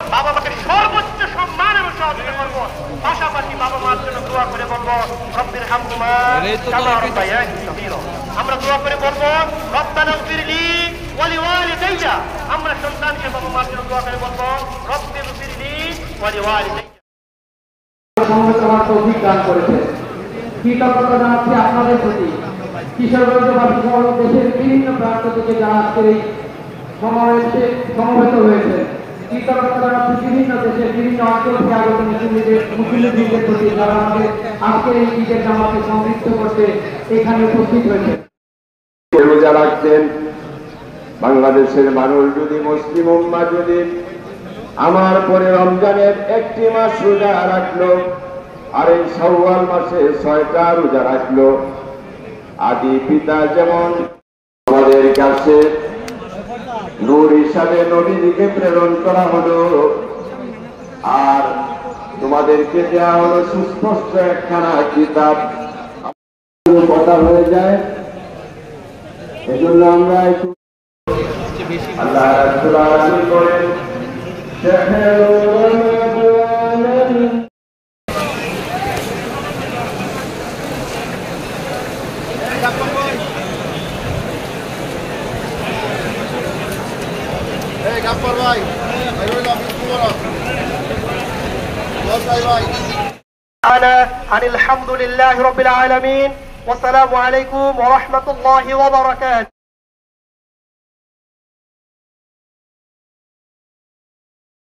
বাবা মাকে সর্বোচ্চ সম্মান এবং সহযোগিতা করবো, পাশাপাশি বাবা মার জন্য দোয়া করে বলবো রব্বির হামহুমা কামা রাব্বায়ানি সগীরা। আমরা দোয়া করে বলবো রব্বানা ইগফিরলি ওয়া লিওয়ালিদাইয়া। আমরা সন্তানকে বাবা মার জন্য দোয়া করে বলবো রব্বির ইগফিরলি ওয়া লিওয়ালিদাইয়া। সমবেতনার তৌফিক দান করেছেন। কৃতজ্ঞতা জানাচ্ছি আপনাদের প্রতি। কিশোরগঞ্জবাসী সহ দেশের বিভিন্ন প্রান্ত থেকে যারা আজকের এই সমাবেশে সমবেত হয়েছে, কৃতজ্ঞতা জানাচ্ছি বিভিন্ন দেশের বিভিন্ন অঞ্চল থেকে আগত মুসলিমদের প্রতি যারা আমাদের আজকের এই ঈদের জামাতকে সমৃদ্ধ করতে এখানে উপস্থিত হয়েছে। রোজা রাখতেন বাংলাদেশের মানুষ যদি মুসলিম উম্মাহ যদি আমার পরে রমজানের একটি মাস রোজা রাখলো আর এই শাওয়াল মাসে 6টা রোজা রাখলো, আদি পিতা যেমন আমাদের কাছে নূর হিসাবে নবীজিকে প্রেরণ করা হলো, আর তোমাদেরকে দেওয়া হলো সুস্পষ্ট একখানা কিতাব। কথা হয়ে যায়, এজন্য আমরা একটু আল্লাহ রাব্বুল আলামিন করেন الحمد لله رب العالمين والسلام عليكم ورحمة الله وبركاته.